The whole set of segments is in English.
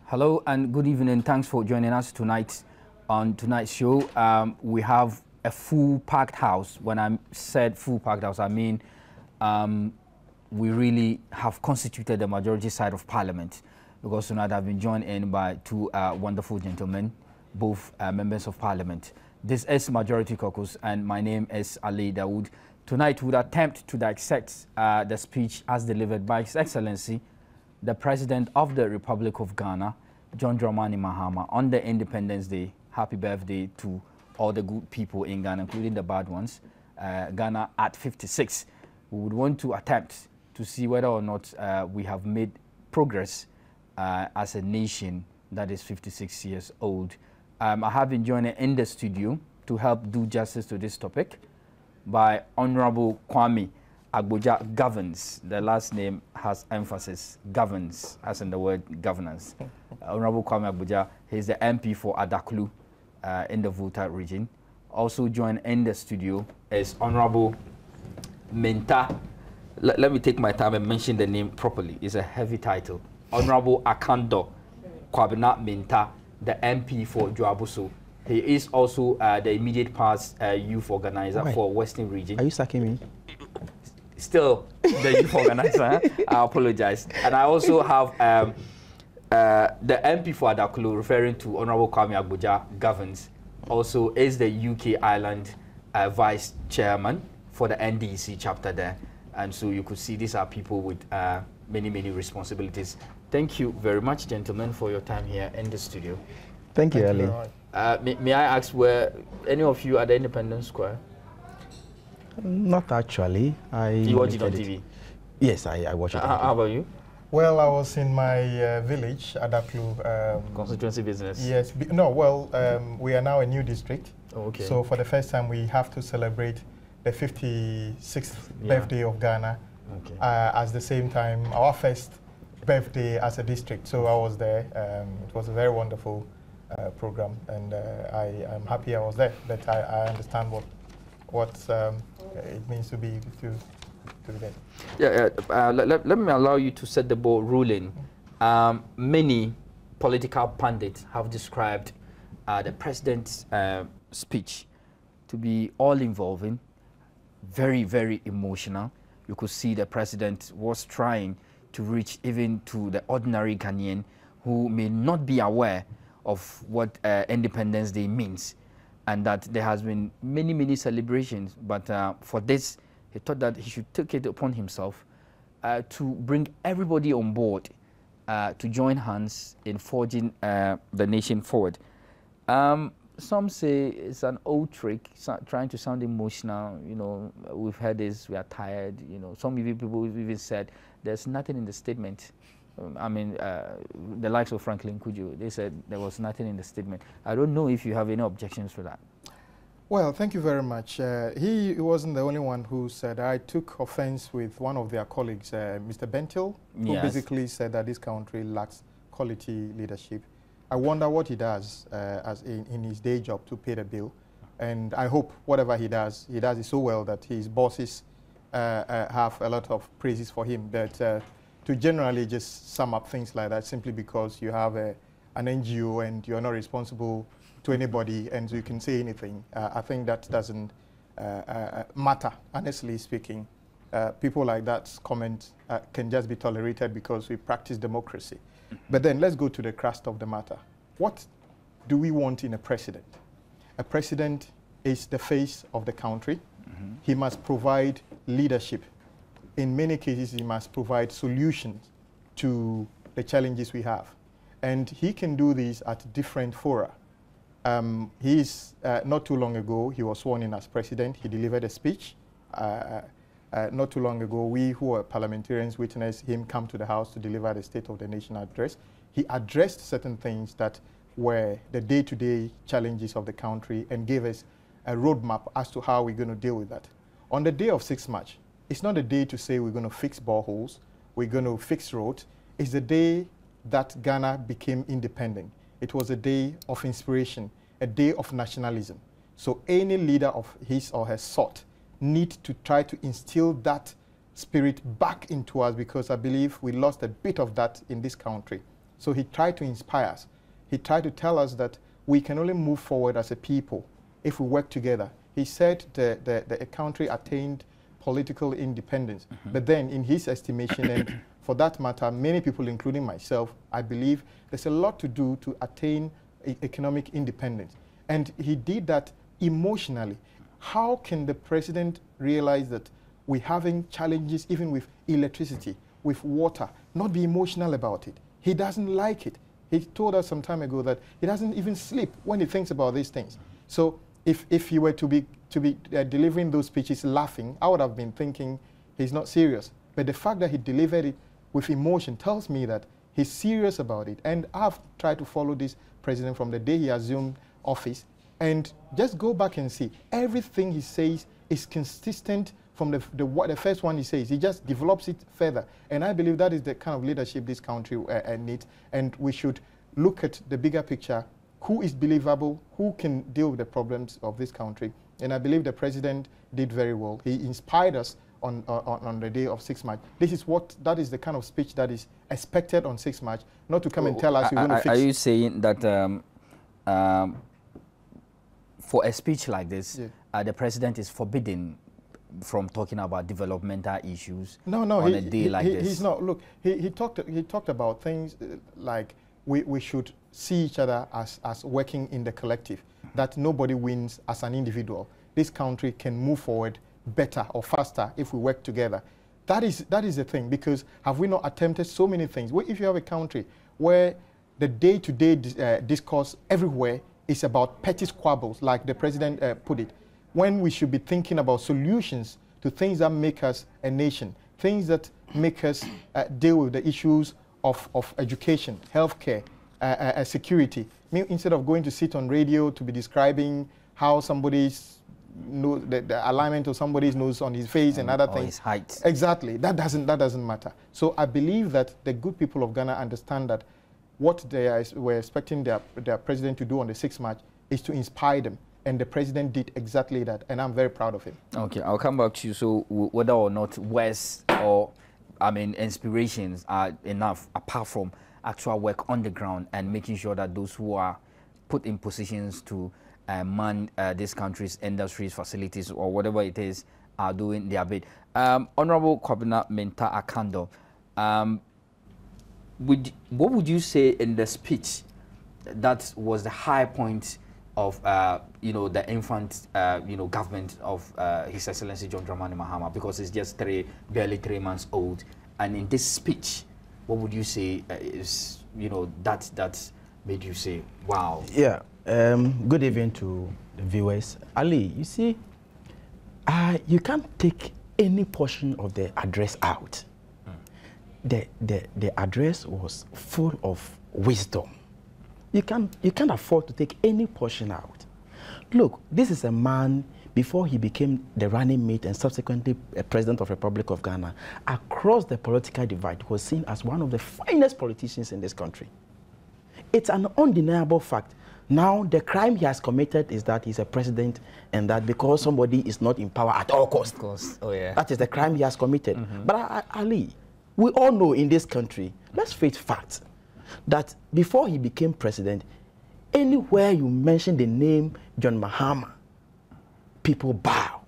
Hello and good evening. Thanks for joining us tonight on tonight's show. We have a full packed house. When I said full packed house, I mean we really have constituted the majority side of Parliament, because tonight I've been joined in by two wonderful gentlemen, both members of Parliament. This is Majority Caucus and my name is Ali Dawood. Tonight we'll attempt to dissect the speech as delivered by His Excellency the President of the Republic of Ghana, John Dramani Mahama, on the Independence Day. Happy birthday to all the good people in Ghana, including the bad ones. Ghana at 56. We would want to attempt to see whether or not we have made progress as a nation that is 56 years old. I have been joined in the studio to help do justice to this topic by Honorable Kwame Agboja Governs. The last name has emphasis, governs, as in the word governance. Honorable Kwame Agboja, he is the MP for Adaklu in the Volta region. Also joined in the studio is Honorable Menta. Let me take my time and mention the name properly. It's a heavy title. Honorable Akando Kwabena Menta, the MP for Joabuso. He is also the immediate past youth organizer for Western region. Are you sucking me? Still the youth organizer. I apologize. And I also have the MP for Adaklu, referring to Honorable Kwame Agboja Governs, also is the UK Ireland Vice Chairman for the NDC chapter there. And so you could see these are people with many, many responsibilities. Thank you very much, gentlemen, for your time here in the studio. Thank you, Ali. May I ask, were any of you at the Independence Square? Not actually. You watched it on TV? Yes, I watched it. How about you? Well, I was in my village, Adaklu. Constituency business? Yes. We are now a new district. Oh, okay. So for the first time, we have to celebrate the 56th birthday of Ghana as the same time our first birthday as a district. So I was there. It was a very wonderful program, and I'm happy I was there. But I understand what it means to be there. Yeah, let me allow you to set the ball rolling. Many political pundits have described the president's speech to be all-involving, very, very emotional. You could see the president was trying to reach even to the ordinary Ghanaian who may not be aware of what Independence Day means, and that there has been many, many celebrations. But for this, he thought that he should take it upon himself to bring everybody on board to join hands in forging the nation forward. Some say it's an old trick, trying to sound emotional. You know, we've heard this, we are tired. You know, some people even said there's nothing in the statement. The likes of Franklin Kujo, they said there was nothing in the statement. I don't know if you have any objections to that. Well, thank you very much. He wasn't the only one who said. I took offense with one of their colleagues, Mr. Bentil, who basically said that this country lacks quality leadership. I wonder what he does in his day job to pay the bill. And I hope whatever he does it so well that his bosses have a lot of praises for him. But to generally just sum up things like that simply because you have an NGO and you're not responsible to anybody and you can say anything, I think that doesn't matter, honestly speaking. People like that comment can just be tolerated because we practice democracy. But then let's go to the crust of the matter. What do we want in a president? A president is the face of the country. He must provide leadership. In many cases, he must provide solutions to the challenges we have. And he can do this at different fora. Not too long ago, he was sworn in as president. He delivered a speech. Not too long ago, we who are parliamentarians witnessed him come to the House to deliver the State of the Nation address. He addressed certain things that were the day-to-day challenges of the country and gave us a roadmap as to how we're going to deal with that. On the day of 6 March, it's not a day to say we're going to fix boreholes, we're going to fix roads. It's the day that Ghana became independent. It was a day of inspiration, a day of nationalism. So any leader of his or her sort need to try to instill that spirit back into us, because I believe we lost a bit of that in this country. So he tried to inspire us. He tried to tell us that we can only move forward as a people if we work together. He said the country attained political independence. But then, in his estimation, and for that matter, many people, including myself, I believe there's a lot to do to attain economic independence. And he did that emotionally. How can the president realize that we're having challenges even with electricity, with water, not be emotional about it? He doesn't like it. He told us some time ago that he doesn't even sleep when he thinks about these things. So if he were to be delivering those speeches laughing, I would have been thinking he's not serious. But the fact that he delivered it with emotion tells me that he's serious about it. And I've tried to follow this president from the day he assumed office, and just go back and see everything he says is consistent from the first one he says. He just develops it further. And I believe that is the kind of leadership this country needs. And we should look at the bigger picture. Who is believable? Who can deal with the problems of this country? And I believe the president did very well. He inspired us on the day of 6 March. That is the kind of speech that is expected on 6 March, not to come and tell us you're going to fix. Are you saying that for a speech like this, the president is forbidden from talking about developmental issues on a day like this? He's not. Look, he talked about things like we should see each other as working in the collective, that nobody wins as an individual. This country can move forward better or faster if we work together. That is the thing, because have we not attempted so many things? If you have a country where the day-to-day discourse everywhere is about petty squabbles, like the president put it, when we should be thinking about solutions to things that make us a nation, things that make us deal with the issues of education, healthcare, security. Instead of going to sit on radio to be describing how somebody's the alignment of somebody's nose on his face and other things. His height. Exactly. That doesn't matter. So I believe that the good people of Ghana understand that what they were expecting their president to do on the 6th March is to inspire them. And the president did exactly that. And I'm very proud of him. Okay, I'll come back to you. So whether or not words or, inspirations are enough apart from actual work on the ground and making sure that those who are put in positions to man this country's industries, facilities, or whatever it is, are doing their bit. Honorable Kwabena Menta Akando, what would you say in the speech that was the high point of the infant government of His Excellency John Dramani Mahama, because it's just barely 3 months old, and in this speech, what would you say is that made you say wow? Yeah. Good evening to the viewers. Ali, you see, you can't take any portion of the address out. The address was full of wisdom. You can't afford to take any portion out. Look, this is a man, before he became the running mate and subsequently President of the Republic of Ghana, across the political divide, was seen as one of the finest politicians in this country. It's an undeniable fact. Now, the crime he has committed is that he's a president, and that because somebody is not in power at all costs. Of course. Oh, yeah. That is the crime he has committed. But Ali, we all know in this country, let's face facts, that before he became president, anywhere you mention the name John Mahama, people bow.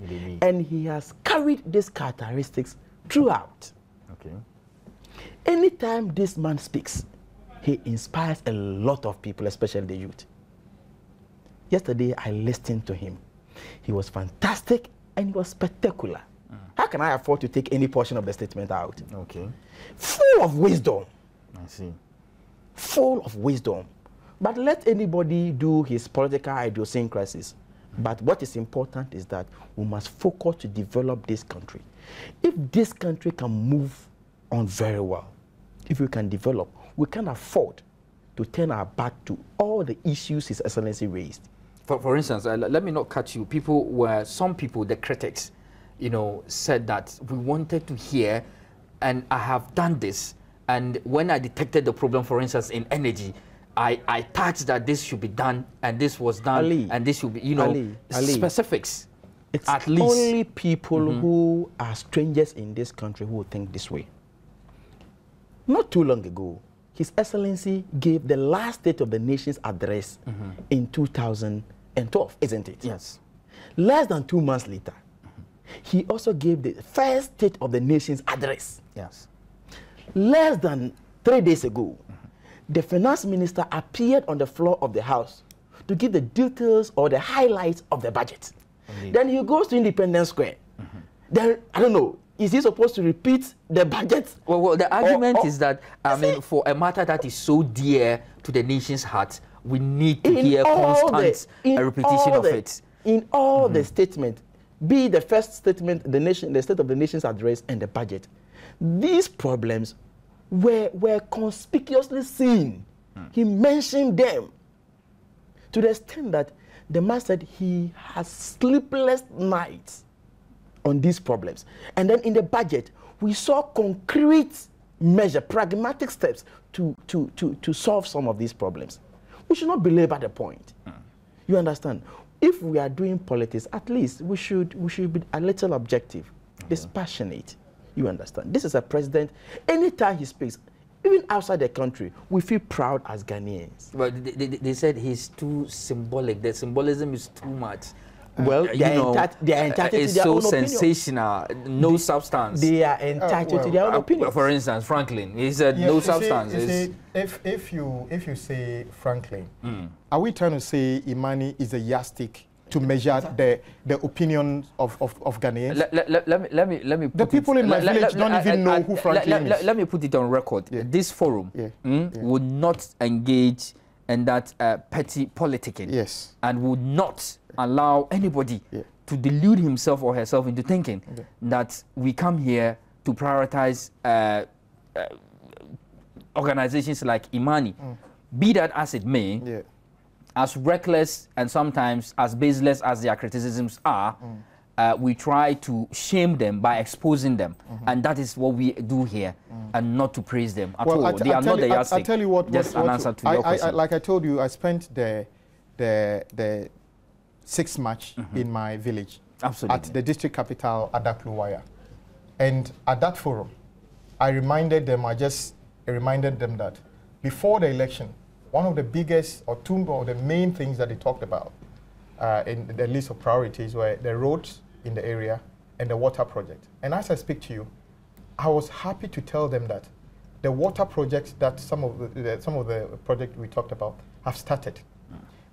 Really? And he has carried these characteristics throughout. Okay. Anytime this man speaks, he inspires a lot of people, especially the youth. Yesterday, I listened to him. He was fantastic and he was spectacular. How can I afford to take any portion of the statement out? Okay. Full of wisdom. I see. Full of wisdom. But let anybody do his political idiosyncrasies. But what is important is that we must focus to develop this country. If this country can move on very well, if we can develop, we can afford to turn our back to all the issues His Excellency raised. For instance, let me not cut you. Some people, the critics, said that we wanted to hear, and I have done this. And when I detected the problem, for instance, in energy, I touched that this should be done, and this was done, Ali, and this should be, Ali, specifics. It's at least only people who are strangers in this country who think this way. Not too long ago, His Excellency gave the last State of the Nation's address in 2012, isn't it? Yes. Less than 2 months later, he also gave the first State of the Nation's address. Yes. Less than 3 days ago, the finance minister appeared on the floor of the House to give the details or the highlights of the budget. Indeed. Then he goes to Independence Square. Then, I don't know, is he supposed to repeat the budget? Well, the argument is that, I mean, for a matter that is so dear to the nation's heart, we need to hear constant repetition of it. In all the statements, be the first statement, the State of the Nation's address and the budget, these problems were conspicuously seen. He mentioned them to the extent that the man said he has sleepless nights on these problems. And then in the budget, we saw concrete measure, pragmatic steps to solve some of these problems. We should not belabor the point. You understand? If we are doing politics, at least we should be a little objective, dispassionate. You understand? This is a president, anytime he speaks, even outside the country, we feel proud as Ghanaians. But they said he's too symbolic. The symbolism is too much. Well, they are entitled to their own opinion. It's so sensational, no substance. They are entitled to their own opinion. For instance, Franklin, he said no substance. If you say Franklin, are we trying to say Imani is a yardstick to measure the opinion of Ghanaians? Let me put the people in my village don't even know who Franklin is. Let me put it on record. This forum would not engage in that petty politicking. Yes. And would not allow anybody to delude himself or herself into thinking that we come here to prioritize organizations like Imani. Be that as it may, as reckless and sometimes as baseless as their criticisms are, we try to shame them by exposing them. And that is what we do here, and not to praise them at all. They are not the yardstick. I'll tell you what, just an answer to your question. Like I told you, I spent the 6th March in my village. Absolutely. At the district capital, Adakluwaya. And at that forum, I reminded them that before the election, one of the biggest or two of the main things that they talked about in the list of priorities were the roads in the area and the water project. And as I speak to you, I was happy to tell them that the water projects that some of the projects we talked about have started.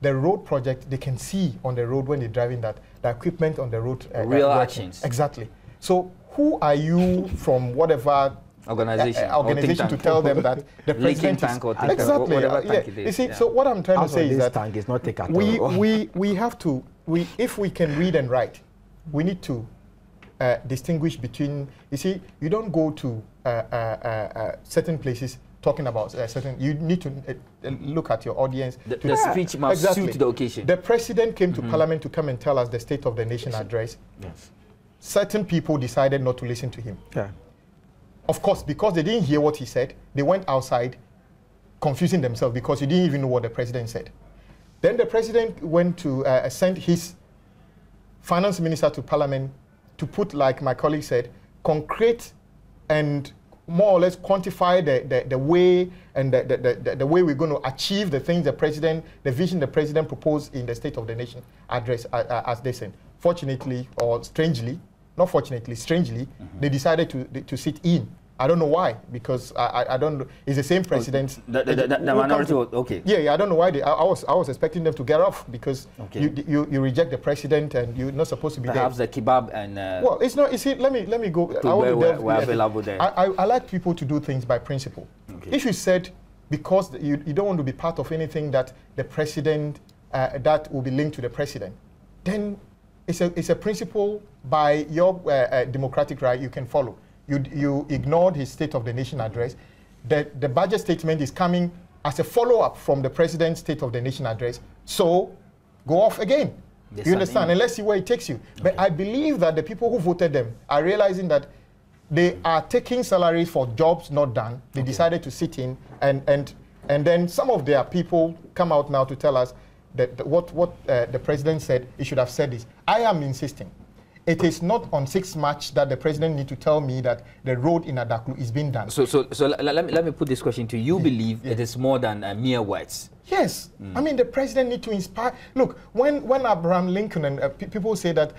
The road project, they can see on the road when they're driving that the equipment on the road. Real actions. Exactly. So who are you from whatever organization to tell them that the president is... Exactly. You see, so what I'm trying to say is that tank is not we have to, if we can read and write, we need to distinguish between, you see, you don't go to certain places talking about certain, you need to look at your audience. The speech must suit the occasion. The president came to Parliament to come and tell us the State of the Nation address. Yes. Certain people decided not to listen to him. Yeah. Of course, because they didn't hear what he said, they went outside confusing themselves because you didn't even know what the president said. Then the president went to send his finance minister to Parliament to put, like my colleague said, concrete and more or less quantify the way and the way we're going to achieve the things the vision the president proposed in the State of the Nation address as they said. Fortunately, or strangely, not fortunately, strangely, they decided to sit in. I don't know why, because I don't know. It's the same president. The minority, okay. Yeah, I don't know why. I was expecting them to get off because you reject the president and you're not supposed to be Perhaps there. Perhaps the kebab and... well, it's not, you see, let me go. We're available there. I like people to do things by principle. Okay. If you said, because you don't want to be part of anything that the president, that will be linked to the president, then it's a principle by your democratic right you can follow. You ignored his State of the Nation address. The budget statement is coming as a follow-up from the president's State of the Nation address. So go off again. Yes, you understand? And let's see where it takes you. Okay. But I believe that the people who voted them are realizing that they are taking salaries for jobs not done. They decided to sit in, and then some of their people come out now to tell us that what the president said, he should have said this. I am insisting. It is not on 6 March that the president need to tell me that the road in Adaklu is being done. So let me put this question to you. You believe it is more than mere words? Yes. I mean, the president need to inspire. Look, when Abraham Lincoln and people say that,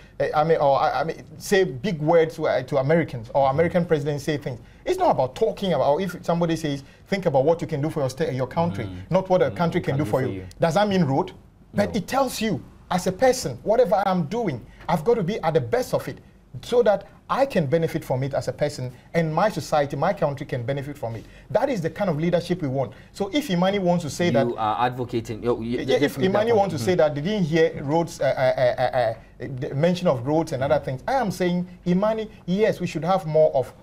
say big words to Americans, or American presidents say things, it's not about talking about, if somebody says, think about what you can do for your state, your country, not what a country can do for you. Does that mean road? No. But it tells you, as a person, whatever I'm doing, I've got to be at the best of it so that I can benefit from it as a person, and my society, my country can benefit from it. That is the kind of leadership we want. So if Imani wants to say that... You are advocating... if Imani wants to say that they didn't hear roads, the mention of roads and other things, I am saying, Imani, yes, we should have more of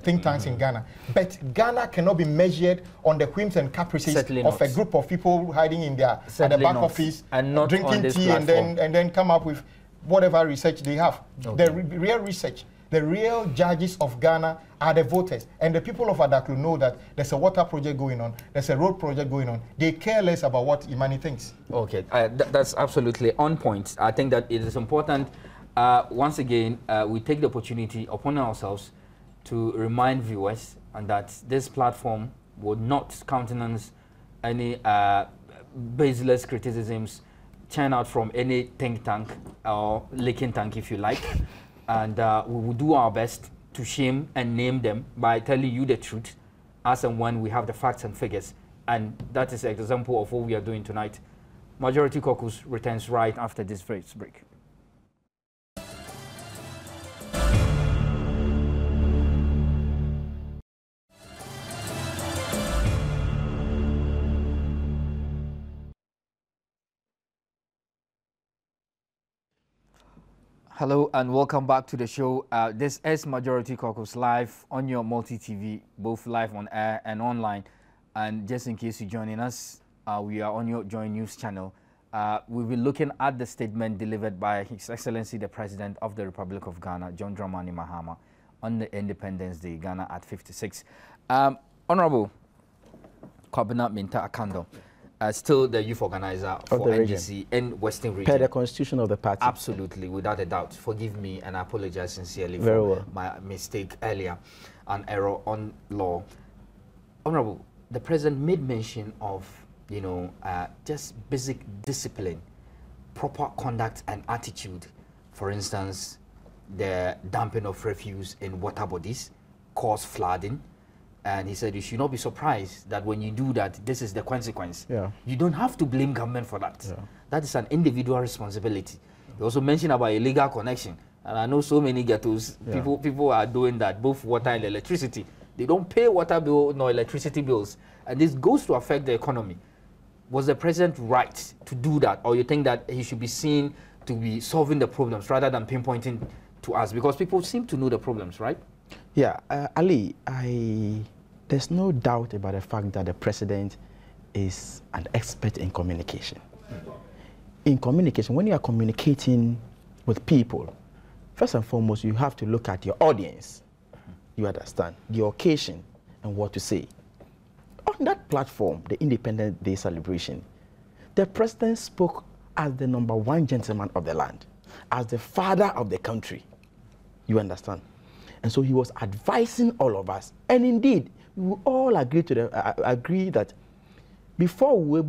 think tanks in Ghana. But Ghana cannot be measured on the whims and caprices of a group of people hiding in their at the back office, and not drinking tea and then come up with whatever research they have. Okay. The real research, the real judges of Ghana are the voters. And the people of Adaklu know that there's a water project going on, there's a road project going on. They care less about what Imani thinks. Okay, that's absolutely on point. I think that it is important, once again, we take the opportunity upon ourselves to remind viewers and that this platform would not countenance any baseless criticisms churn out from any think tank or leaking tank, if you like. And we will do our best to shame and name them by telling you the truth as and when we have the facts and figures. And that is an example of what we are doing tonight. Majority Caucus returns right after this break. Hello and welcome back to the show. This is Majority Caucus live on your multi-TV, both live on air and online. And just in case you're joining us, we are on your Joy News channel. We'll be looking at the statement delivered by His Excellency the President of the Republic of Ghana, John Dramani Mahama, on the Independence Day, Ghana at 56. Honorable Kwabena Minta Akando, still the youth organizer for NDC in Western Region. Per the constitution of the party. Absolutely, without a doubt. Forgive me, and I apologize sincerely for my mistake earlier, an error on law. Honorable, the President made mention of, just basic discipline, proper conduct and attitude. For instance, the dumping of refuse in water bodies cause flooding. And he said you should not be surprised that when you do that, this is the consequence. Yeah. You don't have to blame government for that. Yeah. That is an individual responsibility. He also mentioned about illegal connection. And I know so many ghettos, people are doing that, both water and electricity. They don't pay water bill nor electricity bills. And this goes to affect the economy. Was the president right to do that? Or you think that he should be seen to be solving the problems rather than pinpointing to us? Because people seem to know the problems, right? Yeah, Ali, there's no doubt about the fact that the president is an expert in communication. In communication, when you are communicating with people, first and foremost, you have to look at your audience. You understand the occasion and what to say. On that platform, the Independence Day celebration, the president spoke as the #1 gentleman of the land, as the father of the country. You understand? And so he was advising all of us. And indeed, we all agree that before we'll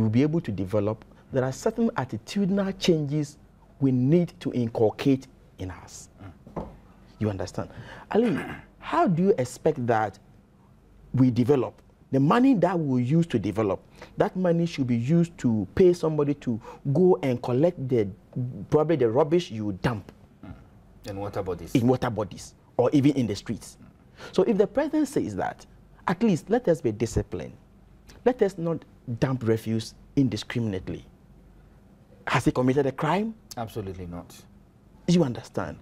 be able to develop, there are certain attitudinal changes we need to inculcate in us. You understand? Ali, how do you expect that we develop? The money that we use to develop, that money should be used to pay somebody to go and collect probably the rubbish you dump. In water bodies. In water bodies, or even in the streets. So if the president says that, at least let us be disciplined. Let us not dump refuse indiscriminately. Has he committed a crime? Absolutely not. You understand?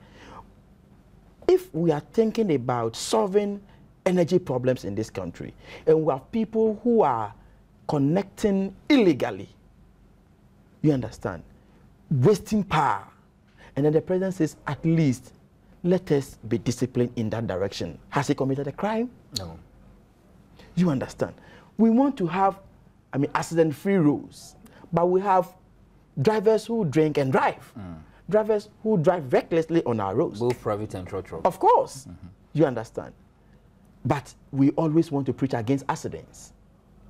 If we are thinking about solving energy problems in this country, and we have people who are connecting illegally, you understand, wasting power, and then the president says, at least, let us be disciplined in that direction. Has he committed a crime? No. You understand? We want to have, accident-free roads, but we have drivers who drink and drive. drivers who drive recklessly on our roads. Both private and truck. Of course. You understand? But we always want to preach against accidents.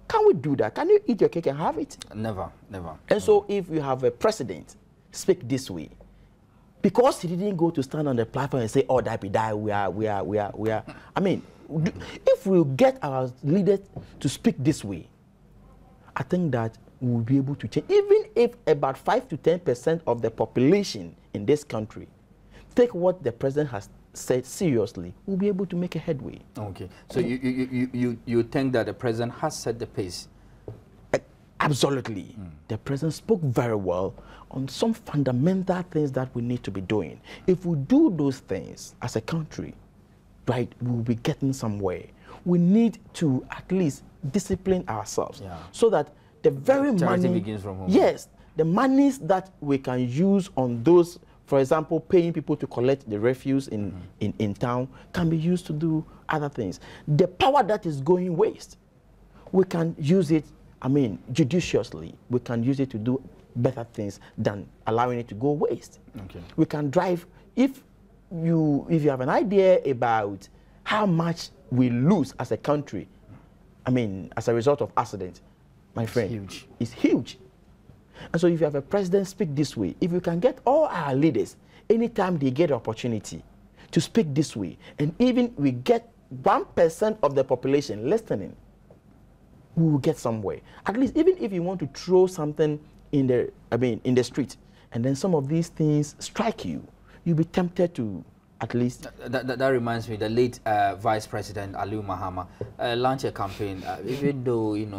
Can we do that? Can you eat your cake and have it? Never, never. And so if you have a president speak this way, because he didn't go to stand on the platform and say, oh, that be die, we are. I mean, if we get our leaders to speak this way, I think that we will be able to change. Even if about 5 to 10% of the population in this country take what the president has said seriously, we'll be able to make a headway. Okay. So you think that the president has set the pace? Absolutely. The president spoke very well on some fundamental things that we need to be doing. If we do those things as a country, right, we'll be getting somewhere. We need to at least discipline ourselves so that the very charity money begins from home. Yes, the monies that we can use on those, for example, paying people to collect the refuse in town, can be used to do other things. The power that is going waste, we can use it, I mean, judiciously. We can use it to do better things than allowing it to go waste. Okay. We can drive, if you have an idea about how much we lose as a country, I mean, as a result of accidents, my friend, it's huge. And so if you have a president speak this way, if you can get all our leaders, anytime they get opportunity to speak this way, and even we get 1% of the population listening, we will get somewhere. At least, even if you want to throw something in the, in the street, and then some of these things strike you, you'll be tempted to at least. That reminds me, the late Vice President Aliu Mahama launched a campaign, even though, you know,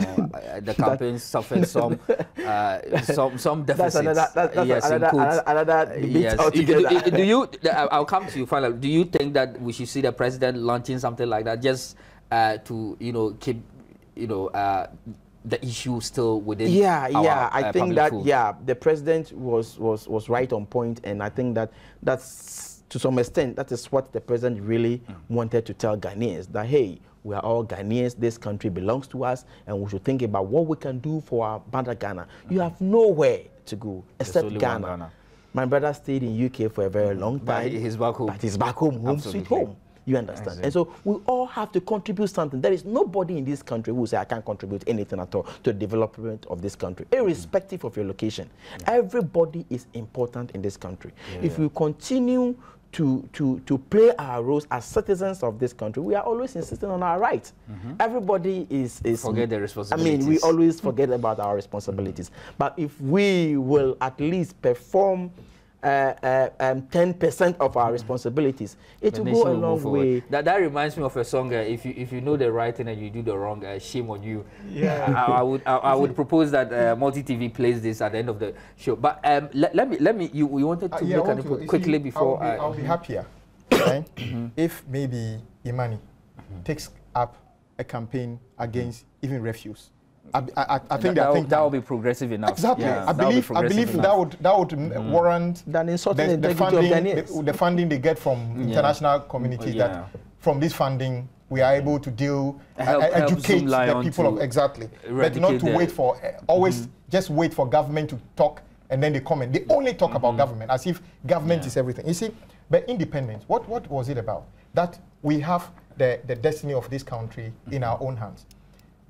the campaign suffered some deficits. That's another debate altogether. Do you, I'll come to you finally, do you think that we should see the president launching something like that just to, you know, keep, you know, the issue still within I think that food. The president was right on point, and I think that that's, to some extent, that is what the president really wanted to tell Ghanaians, that hey, we are all Ghanaians, this country belongs to us, and we should think about what we can do for our mother Ghana. You have nowhere to go except Ghana. My brother stayed in UK for a very long time. But he's back home. But he's back home, home sweet home. You understand? And so we all have to contribute something. There is nobody in this country who will say, I can't contribute anything at all to the development of this country, irrespective of your location. Everybody is important in this country. If we continue to play our roles as citizens of this country, we are always insisting on our rights. Everybody is forget their responsibilities. I mean, we always forget about our responsibilities. But if we will at least perform 10% of our responsibilities, it will go a long way. That reminds me of a song. If you know the right thing and you do the wrong, shame on you. I would propose that Multi TV plays this at the end of the show. But let me. You wanted to make an input quickly before. I'll be happier right? if maybe Imani takes up a campaign against even refuse. I think that would be progressive enough. Exactly. I believe that would warrant the funding they get from international community. That from this funding we are able to deal, educate the people of but not to wait for always just wait for government to talk and then they comment. They only talk about government as if government is everything. You see, but independence. What was it about? That we have the destiny of this country in our own hands.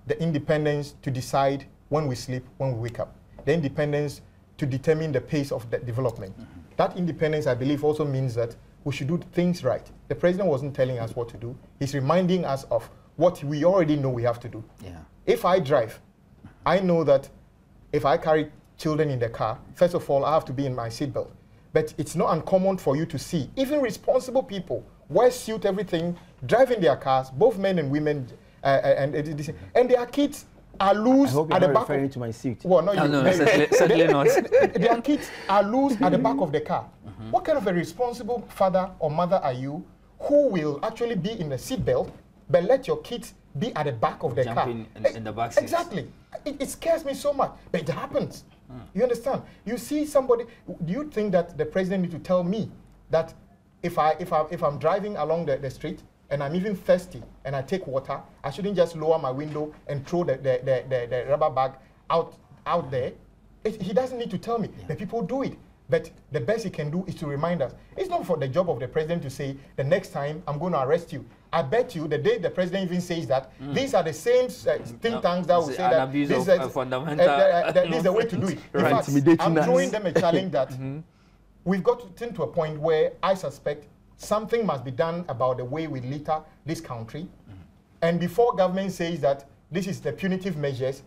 The independence to decide when we sleep, when we wake up. The independence to determine the pace of the development. That independence, I believe, also means that we should do things right. The president wasn't telling us what to do. He's reminding us of what we already know we have to do. If I drive, I know that if I carry children in the car, first of all, I have to be in my seatbelt. But it's not uncommon for you to see, even responsible people, wear suit, everything, driving their cars, both men and women, and their kids are loose at the back. Referring to my suit. Well, no, certainly not. Their kids are loose at the back of the car. What kind of a responsible father or mother are you who will actually be in the seatbelt, but let your kids be at the back of the car? In the back seat. Exactly. It scares me so much, but it happens. You understand? You see somebody. Do you think that the president need to tell me that if I'm driving along the street and I'm even thirsty and I take water, I shouldn't just lower my window and throw the rubber bag out there? He doesn't need to tell me, but people do it. But the best he can do is to remind us. It's not for the job of the president to say, the next time I'm going to arrest you. I bet you the day the president even says that, these are the same think tanks that will say that this is the way to do it. In fact, I'm throwing them a challenge that we've got to a point where I suspect something must be done about the way we litter this country. And before government says that this is the punitive measures,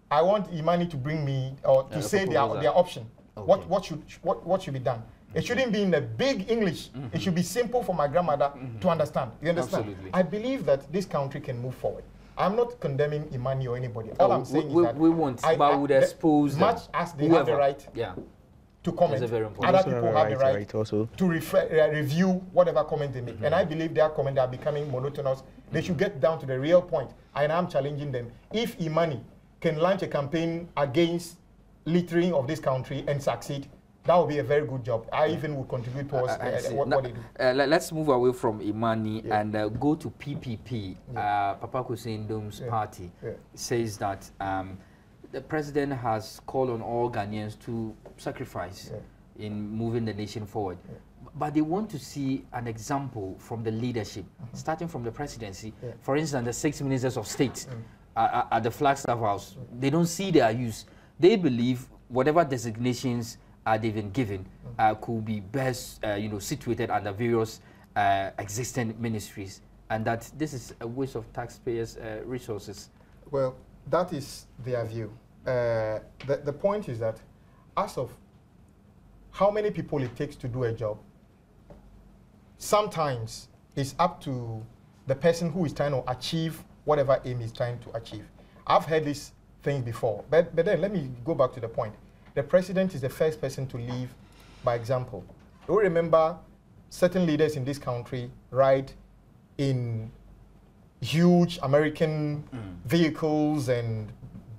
I want Imani to bring me or to say their option. Okay. What should be done? It shouldn't be in a big English. It should be simple for my grandmother to understand. You understand? Absolutely. I believe that this country can move forward. I'm not condemning Imani or anybody. All I'm saying is that we won't, but would expose much as they have the right to comment. Other people have the right also to review whatever comment they make. And I believe their comments are becoming monotonous. They should get down to the real point. And I'm challenging them. If Imani can launch a campaign against littering of this country and succeed, that would be a very good job. I even would contribute towards what they do. Let's move away from Imani and go to PPP. Papa Kuseindom's party says that the president has called on all Ghanaians to sacrifice in moving the nation forward. But they want to see an example from the leadership, starting from the presidency. For instance, the 6 ministers of state at the Flagstaff House, they don't see their use. They believe whatever designations they've been given could be best situated under various existing ministries, and that this is a waste of taxpayers' resources. Well, that is their view. The point is that as of how many people it takes to do a job, sometimes it's up to the person who is trying to achieve whatever aim he's trying to achieve. I've heard these things before, but then let me go back to the point. The president is the first person to lead by example. You remember certain leaders in this country ride in huge American vehicles and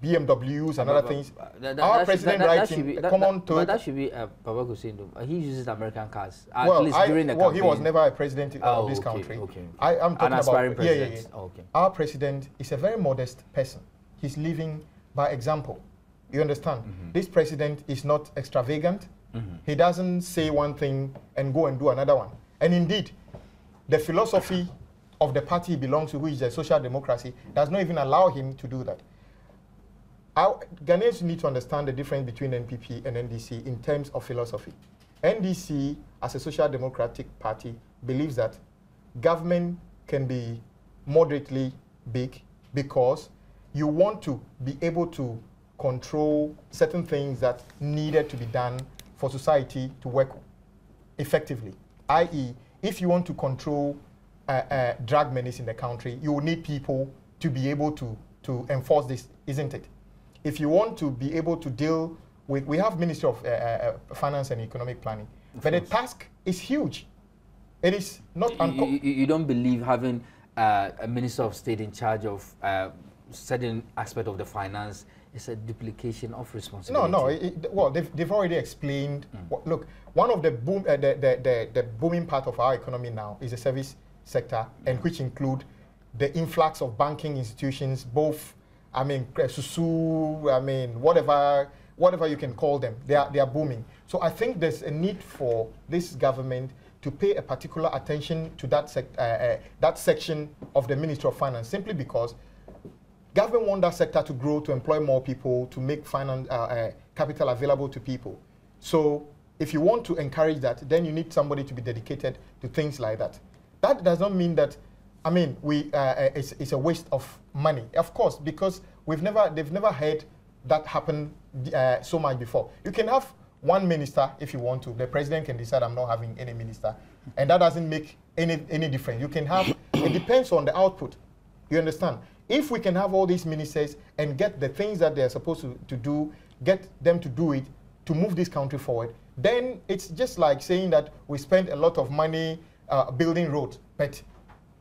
BMWs and other things. Our president rides in a common Toyota. But that should be Papa Kuseindomh. He uses American cars, at least during the campaign. He was never a president of this country. I'm talking about president. Our president is a very modest person. He's living by example. You understand? This president is not extravagant. He doesn't say one thing and go and do another one. And indeed, the philosophy of the party he belongs to, which is the social democracy, does not even allow him to do that. Ghanaians need to understand the difference between NPP and NDC in terms of philosophy. NDC, as a social democratic party, believes that government can be moderately big because you want to be able to control certain things that needed to be done for society to work effectively. I.e., if you want to control drug menace in the country, you will need people to be able to enforce this, isn't it? If you want to be able to deal with, we have Ministry of Finance and Economic Planning, but the task is huge. It is not you don't believe having a Minister of State in charge of certain aspect of the finance is a duplication of responsibility? No. Well, they've already explained. Look, one of the the booming part of our economy now is the service sector, and which include the influx of banking institutions, both, Susu, whatever you can call them. They are booming. So I think there's a need for this government to pay a particular attention to that section of the Ministry of Finance, simply because government wants that sector to grow, to employ more people, to make finance capital available to people. So if you want to encourage that, then you need somebody to be dedicated to things like that. That does not mean that, it's a waste of money. Of course, because they've never had that happen so much before. You can have one minister if you want to. The president can decide I'm not having any minister, and that doesn't make any difference. You can have, it depends on the output. You understand? If we can have all these ministers and get the things that they're supposed to do, get them to do it, to move this country forward, then it's just like saying that we spend a lot of money building roads, but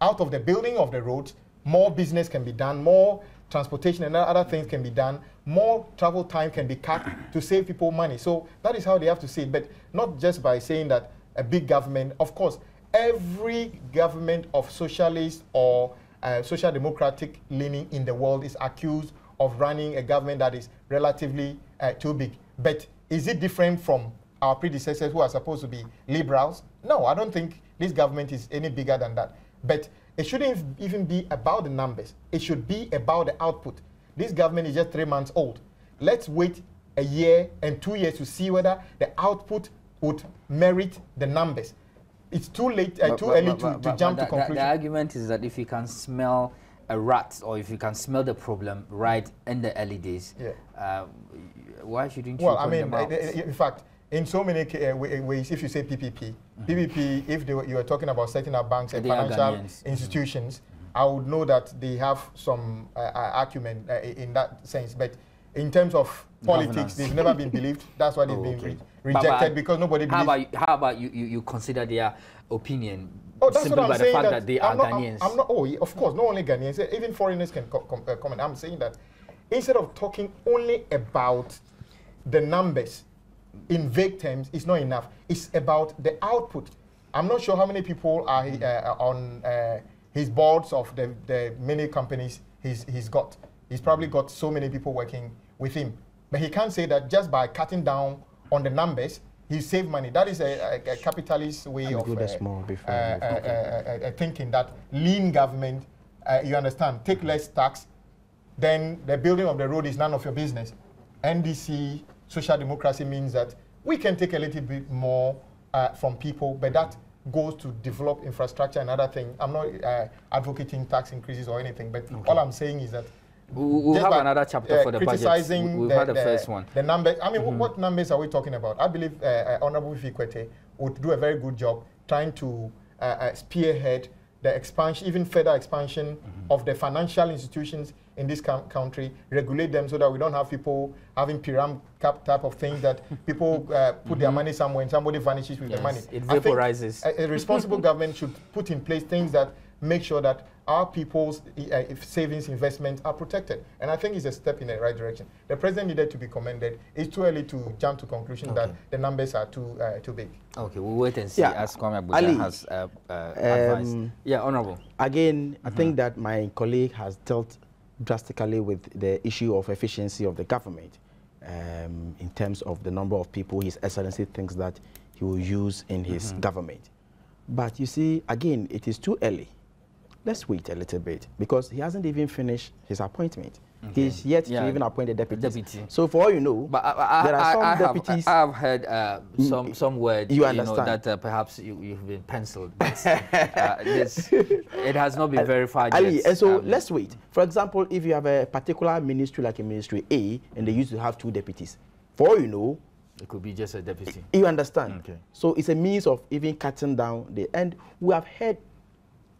out of the building of the roads, more business can be done, more transportation and other things can be done, more travel time can be cut to save people money. So that is how they have to see it, but not just by saying that a big government. Of course, every government of socialist or social democratic leaning in the world is accused of running a government that is relatively too big. But is it different from our predecessors who are supposed to be liberals. No, I don't think this government is any bigger than that. But it shouldn't even be about the numbers. It should be about the output. This government is just 3 months old. Let's wait a year and 2 years to see whether the output would merit the numbers. It's too late, too early to jump to conclusion. The argument is that if you can smell a rat, or if you can smell the problem right in the early days, why shouldn't you? Well, I mean, in fact, in so many ways, if you say PPP, PPP, if you were talking about setting up banks and financial institutions, I would know that they have some acumen in that sense. But in terms of politics, they've never been believed. That's why they've been rejected, because nobody believes. How about you consider their opinion that's simply what I'm by the saying, fact that they are Ghanaians? I'm not, of course, not only Ghanaians, even foreigners can comment. I'm saying that instead of talking only about the numbers in vague terms, it's not enough. It's about the output. I'm not sure how many people are on his boards of the many companies he's got. He's probably got so many people working with him. But he can't say that just by cutting down on the numbers, he saved money. That is a capitalist way of thinking, that lean government, you understand, take less tax, then the building of the road is none of your business. NDC, social democracy, means that we can take a little bit more from people, but that goes to develop infrastructure and other things. I'm not advocating tax increases or anything, but all I'm saying is that we'll have another chapter for the budget. We've had the first one. The numbers. I mean, what numbers are we talking about? I believe Honorable Fikwete would do a very good job trying to spearhead the expansion, even further expansion of the financial institutions in this country, regulate them so that we don't have people having pyramid cap type of things, that people put their money somewhere and somebody vanishes with the money. It vaporizes. A responsible government should put in place things that make sure that our people's savings investments are protected. And I think it's a step in the right direction. The president needed to be commended. It's too early to jump to conclusion that the numbers are too big. Okay, we'll wait and see as Kwame Abuja has advised. Yeah, Honorable. Again, I think that my colleague has dealt drastically with the issue of efficiency of the government in terms of the number of people His Excellency thinks that he will use in his government. But you see, again, it is too early. Let's wait a little bit, because he hasn't even finished his appointment. He's yet to even appoint a deputy. So for all you know, there are some deputies. I've heard some word that perhaps you've been penciled. It has not been verified yet. And so let's wait. For example, if you have a particular ministry like a ministry A, and they used to have 2 deputies, for all you know, it could be just a deputy. You understand? Okay. So it's a means of even cutting down the. And we have heard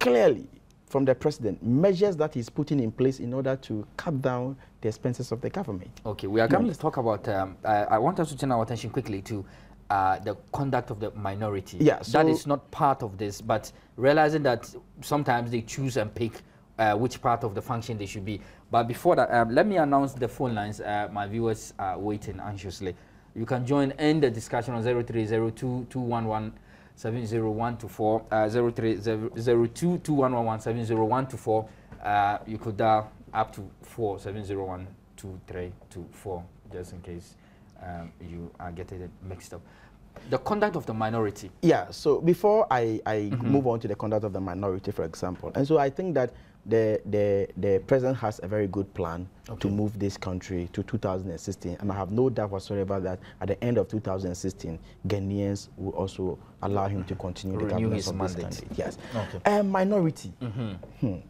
clearly from the president measures that he's putting in place in order to cut down the expenses of the government. Okay, we are coming to talk about. I want us to turn our attention quickly to the conduct of the minority. Yeah, so that is not part of this, but realizing that sometimes they choose and pick which part of the function they should be. But before that, let me announce the phone lines. My viewers are waiting anxiously. You can join in the discussion on 0302-211-70124, 0302-211-70124. You could dial up to 4701-2324, just in case you are getting it mixed up. The conduct of the minority. Yeah, so before I move on to the conduct of the minority, for example, and so I think that the president has a very good plan to move this country to 2016, and I have no doubt whatsoever that at the end of 2016, Ghanaians will also allow him to continue the governance of this country. Yes. Okay. Minority.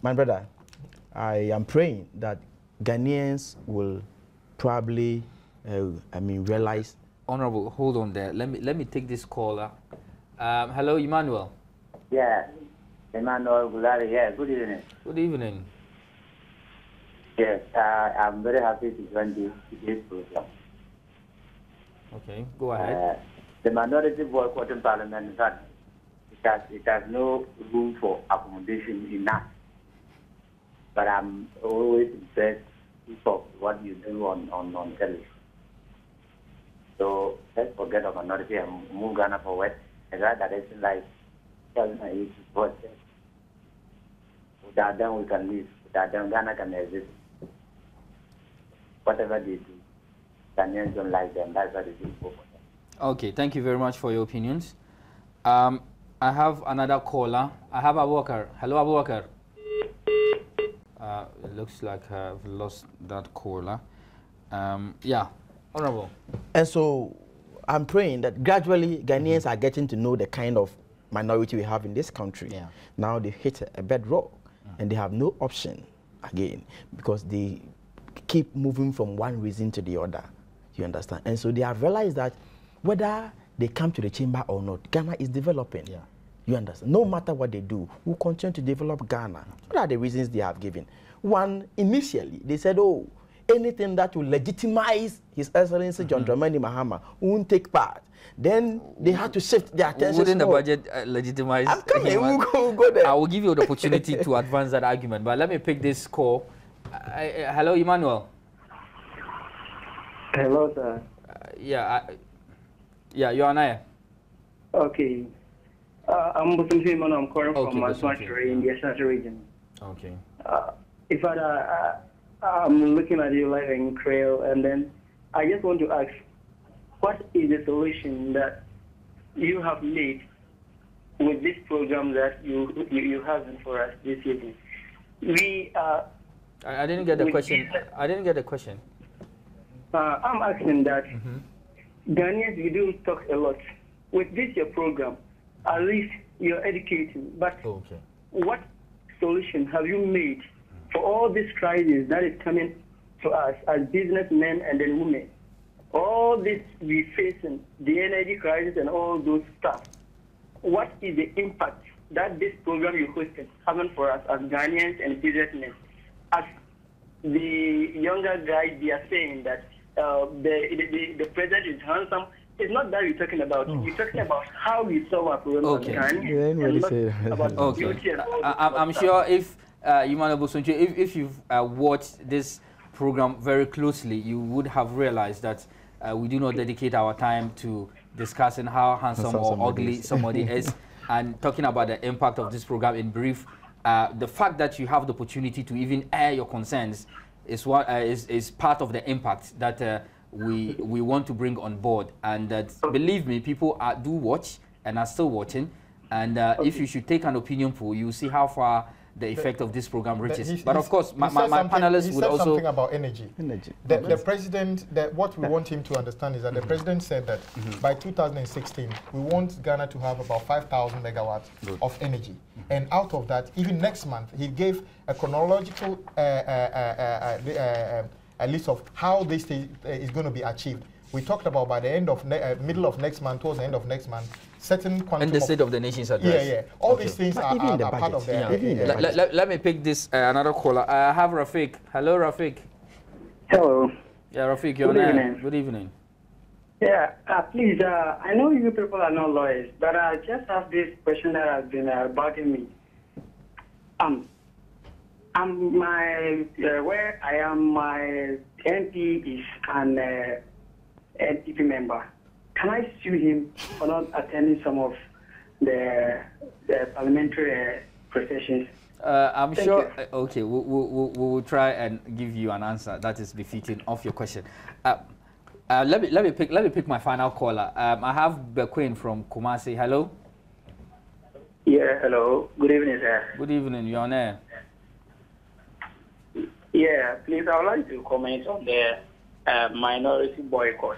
My brother, I am praying that Ghanaians will probably, realize. Honorable, hold on there. Let me take this caller. Hello, Emmanuel. Yeah. Emmanuel Gulari, yeah, good evening. Good evening. Yes, I'm very happy to join this program. Okay, go ahead. The minority boycott in Parliament, in fact, it has no room for accommodation enough. But I'm always impressed with what you do on television. So let's forget the minority and move Ghana forward in that direction, like 2008. Without them, we can live. Without them, Ghana can exist. Whatever they do, Ghanaians don't like them. That's why they do for them. Okay, thank you very much for your opinions. I have another caller. I have Abubakar. Hello, Abubakar. It looks like I've lost that caller. Yeah, Honorable. And so I'm praying that gradually Ghanaians are getting to know the kind of minority we have in this country. Yeah. Now they hit a bedrock and they have no option again because they keep moving from one reason to the other. You understand? And so they have realized that whether they come to the chamber or not, Ghana is developing. Yeah. You understand? No matter what they do, we'll continue to develop Ghana. What are the reasons they have given? One, initially, they said, oh, anything that will legitimize His Excellency John Dramani Mahama won't take part. Then they had to shift their attention. Wouldn't the budget legitimize? I'm coming. We'll go there. I will give you the opportunity to advance that argument. But let me pick this call. Hello, Emmanuel. Hello, sir. Yeah, you're on air. Okay. I'm Muslim Emmanuel. I'm calling from Maswatri in the Ashanti region. Okay. In fact, I'm looking at you like in Creole, and then I just want to ask, what is the solution that you have made with this program that you have for us this evening? I didn't get the question. I didn't get the question. I'm asking that Ghanaians, you do talk a lot. With this your program, at least you're educating. But what solution have you made for all this crisis that is coming to us as businessmen and then women? All this we facing, the energy crisis and all those stuff. What is the impact that this program you hosted having for us as Ghanaians and businessmen? As the younger guys, they are saying that the president is handsome. It's not that we're talking about. We're talking about how we solve our problem as Ghanaians. I'm sure if Emmanuel Bosonche, if you've watched this program very closely, you would have realized that we do not dedicate our time to discussing how handsome or ugly somebody is and talking about the impact of this program in brief. The fact that you have the opportunity to even air your concerns is what is part of the impact that we want to bring on board, and that, believe me, people do watch and are still watching, and if you should take an opinion poll, you see how far the effect of this program reaches. But of course, my panelists would also... something about energy. The president, what we want him to understand is that the president said that by 2016, we want Ghana to have about 5,000 megawatts of energy. And out of that, even next month, he gave a chronological a list of how this is going to be achieved. We talked about by the end of middle of next month, towards the end of next month, certain quantum. And the State of the Nation's address. Yeah. All these things are part of the. Let me pick this another caller. I have Rafiq. Hello, Rafiq. Hello. Yeah, Rafiq, you're on. Good evening. Yeah, please, I know you people are not lawyers, but I just have this question that has been bugging me. Where I am, my MP is an NPP member. Can I sue him for not attending some of the parliamentary processions? I'm sure. Okay, we will try and give you an answer that is befitting of your question. Let me pick my final caller. I have Bequin from Kumasi. Hello. Yeah. Hello. Good evening, sir. Good evening. You're on air. Yeah. Please, I would like to comment on the minority boycott.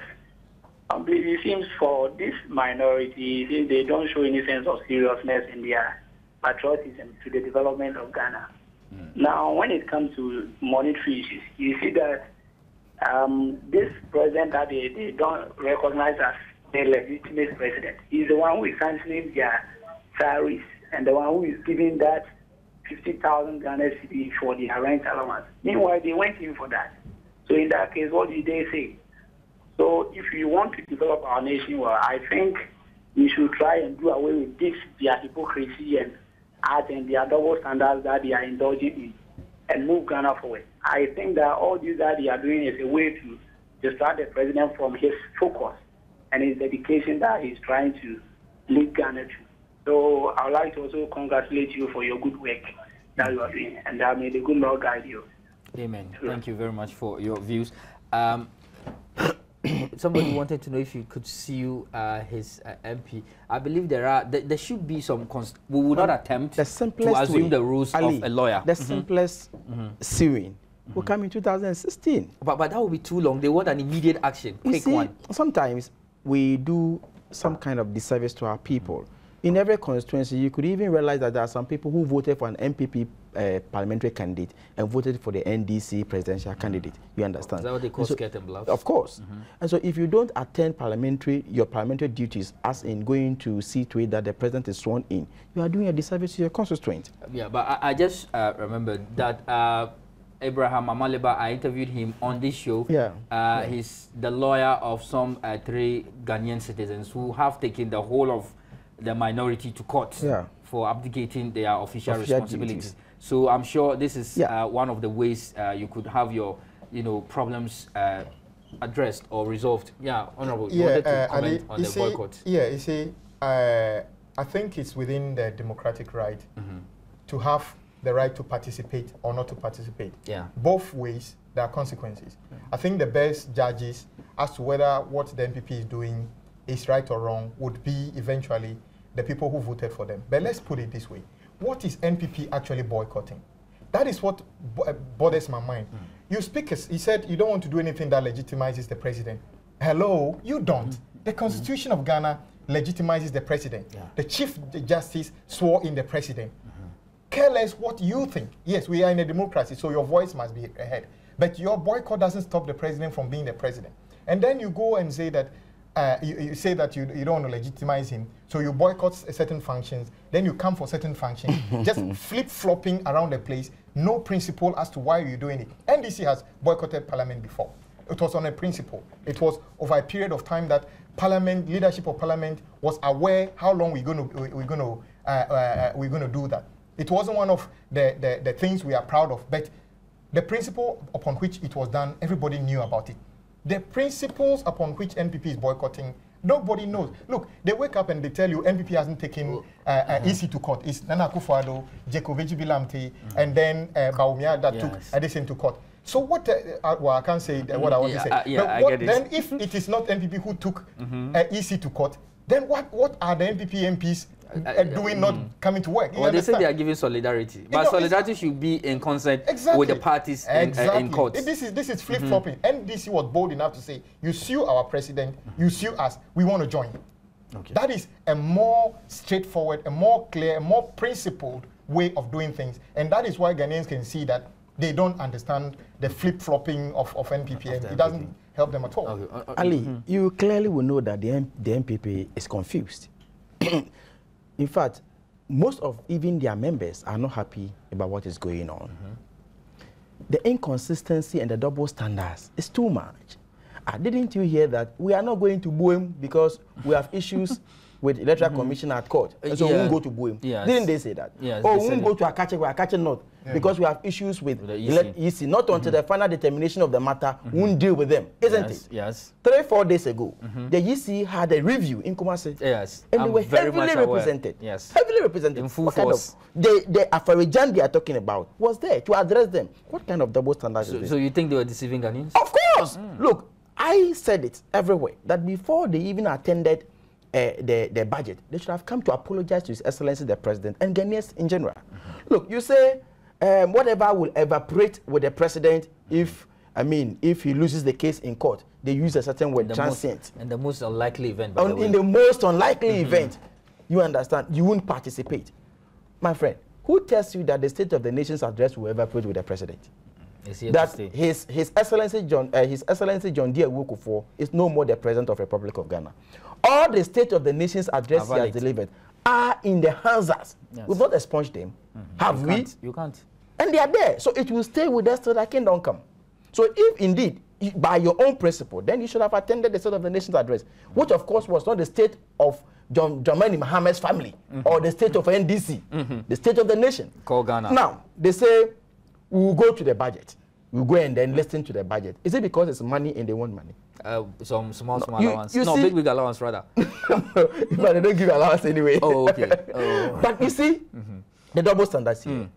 It seems for this minority, they don't show any sense of seriousness in their patriotism to the development of Ghana. Now, when it comes to monetary issues, you see that this president that they don't recognize as the legitimate president, he's the one who is sanctioning their salaries and the one who is giving that 50,000 Ghana cedi for their rent allowance. Meanwhile, they went in for that. So in that case, what did they say? So if you want to develop our nation well, I think we should try and do away with this, their hypocrisy and art and their double standards that they are indulging in and move Ghana forward. I think that all this that they are doing is a way to distract the president from his focus and his dedication that he's trying to lead Ghana to. So I would like to also congratulate you for your good work that you are doing, and may the good Lord guide you. Amen. Thank you very much for your views. somebody wanted to know if you could sue his MP. I believe there should be some. We would not attempt to assume the rules of a lawyer. The simplest suing will come in 2016. But that will be too long. They want an immediate action, quick one. Sometimes we do some kind of disservice to our people. In every constituency, you could even realize that there are some people who voted for an MPP parliamentary candidate and voted for the NDC presidential candidate. You understand? Is that what they call skirt and blouse? Of course. And so if you don't attend your parliamentary duties, as in going to see to it that the president is sworn in, you are doing a disservice to your constituent. Yeah, but I just remembered that Abraham Amaleba, I interviewed him on this show. Yeah. He's the lawyer of some 3 Ghanaian citizens who have taken the whole of the minority to court for abdicating their official responsibilities. Duties. So I'm sure this is one of the ways you could have your, problems addressed or resolved. Yeah, Honorable, you wanted to comment on the boycott. Yeah, you see, I think it's within the democratic right to have the right to participate or not to participate. Yeah. Both ways, there are consequences. I think the best judges as to whether what the NPP is doing is right or wrong would be eventually the people who voted for them. But let's put it this way. What is NPP actually boycotting? That is what bothers my mind. You speakers, he said you don't want to do anything that legitimizes the president. Hello, you don't. The Constitution of Ghana legitimizes the president. Yeah. The Chief Justice swore in the president. Care less what you think. Yes, we are in a democracy, so your voice must be ahead. But your boycott doesn't stop the president from being the president. And then you go and say that you say that you don't want to legitimize him, so you boycott certain functions, then you come for certain functions, just flip-flopping around the place, no principle as to why you're doing it. NDC has boycotted Parliament before. It was on a principle. It was over a period of time that Parliament, leadership of Parliament, was aware how long we're going to do that. It wasn't one of the things we are proud of, but the principle upon which it was done, everybody knew about it. The principles upon which NPP is boycotting, nobody knows. Look, they wake up and they tell you NPP hasn't taken EC to court. It's Nana Akufo-Addo, Jekoveji Bilamte, and then Bawumia that took Edison to court. So what, well, I can't say what I want to say. But what, then if it is not NPP who took EC to court, then what are the NPP MPs doing not coming to work? Well, they say they are giving solidarity, but solidarity should be in concert with the parties in court. This is flip-flopping. NDC was bold enough to say, you sue our president, you sue us, we want to join. Okay. That is a more straightforward, a more clear, a more principled way of doing things. And that is why Ghanaians can see that they don't understand the flip-flopping of NPP. It doesn't help them at all. Okay. Ali, you clearly will know that the NPP is confused. In fact, most of even their members are not happy about what is going on. The inconsistency and the double standards is too much. Didn't you hear that we are not going to boo him because we have issues with Electoral Commission at court? And so we won't go to boo him. Yes. Didn't they say that? Yes, or we won't go to Akache not because we have issues with the EC. Not until the final determination of the matter, we won't deal with them, isn't it? Yes. 3-4 days ago, the EC had a review in Kumasi. Yes. And they were heavily represented. Yes. Heavily represented. In full force. The Afarijan they are talking about was there to address them. What kind of double standards is this? So you think they were deceiving Ghanaians? Of course. Look, I said it everywhere that before they even attended the budget, they should have come to apologize to His Excellency the President and Ghanaians in general. Look, you say whatever will evaporate with the President if he loses the case in court. They use a certain word, transient. In the most unlikely event. In the most unlikely event, you understand, you won't participate. My friend, who tells you that the State of the Nation's address will evaporate with the President? That His Excellency John D. Akufo is no more the President of the Republic of Ghana. All the State of the Nation's address he has delivered are in the Hansas. Yes. We've not expunged them. Have we? You can't. And they are there. So it will stay with us till that kingdom come. So if indeed, by your own principle, then you should have attended the State of the Nation's address, which of course was not the state of John Dramani Mahamad's family or the state of NDC, the State of the Nation. Call Ghana. Now, they say, we will go to the budget. We'll go and then listen to the budget. Is it because it's money and they want money? Some small allowance. Big allowance rather. But they don't give allowance anyway. Oh, okay. Oh. But you see, the double standards here.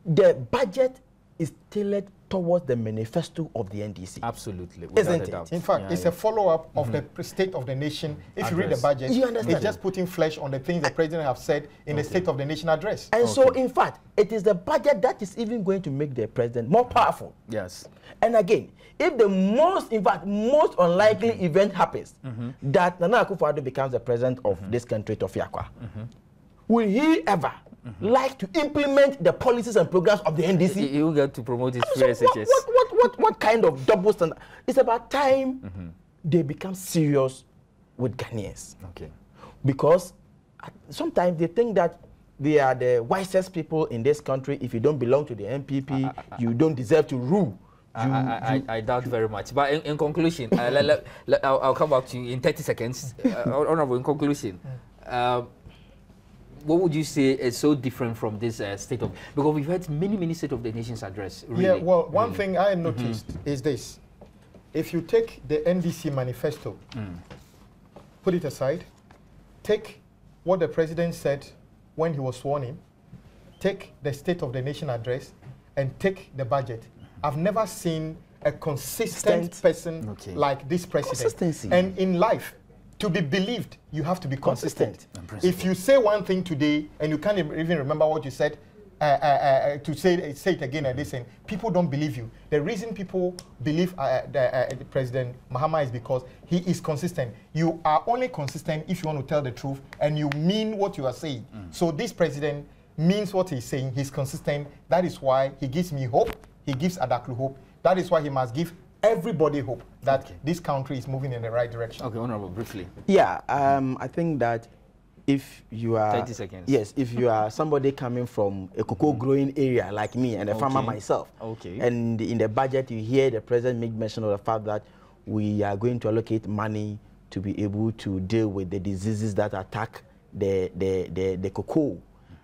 The budget is tailored towards the manifesto of the NDC. Absolutely. Isn't it? In fact, it's a follow-up of the State of the Nation. If you read the budget, it's just putting flesh on the things the president have said in the State of the Nation address. And so, in fact, it is the budget that is even going to make the president more powerful. Yes. And again, if the most unlikely event happens, that Nana Akufo-Addo becomes the president of this country, Tofiakwa, will he ever like to implement the policies and programs of the NDC? He will get to promote his free SHS. What kind of double standard? It's about time they become serious with Ghanaians. Okay. Because sometimes they think that they are the wisest people in this country. If you don't belong to the MPP, you don't deserve to rule. I doubt very much. But in conclusion, I'll come back to you in 30 seconds. Honorable, in conclusion, what would you say is so different from this state of... Because we've heard many State of the Nation's address. Really. Yeah, well, one thing I noticed is this. If you take the NDC manifesto, put it aside, take what the president said when he was sworn in, take the State of the Nation address, and take the budget. I've never seen a consistent person like this president. Consistency. And in life, to be believed, you have to be consistent. If you say one thing today and you can't even remember what you said, to say it again and listen, people don't believe you. The reason people believe President Mahama is because he is consistent. You are only consistent if you want to tell the truth and you mean what you are saying. So this president means what he's saying. He's consistent. That is why he gives me hope. He gives Adaklu hope. That is why he must give everybody hope that this country is moving in the right direction. Okay, Honorable, briefly. Yeah, I think that if you are... 30 seconds. Yes, if you are somebody coming from a cocoa growing area like me and a farmer myself, and in the budget you hear the president make mention of the fact that we are going to allocate money to be able to deal with the diseases that attack the cocoa,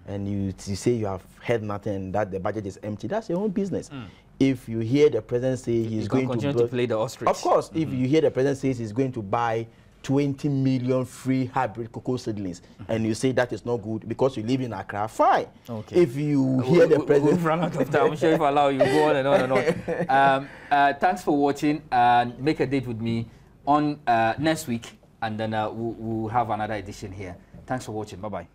and you say you have heard nothing and that the budget is empty, that's your own business. If you hear the president say he's going to continue to play the ostrich. Of course, if you hear the president say he's going to buy 20 million free hybrid cocoa seedlings, and you say that is not good because you live in Accra, fine. If you hear the president... We've run out of time. I'm sure if I allow you, go on and on and on. Thanks for watching, and make a date with me on next week, and then we'll have another edition here. Thanks for watching. Bye-bye.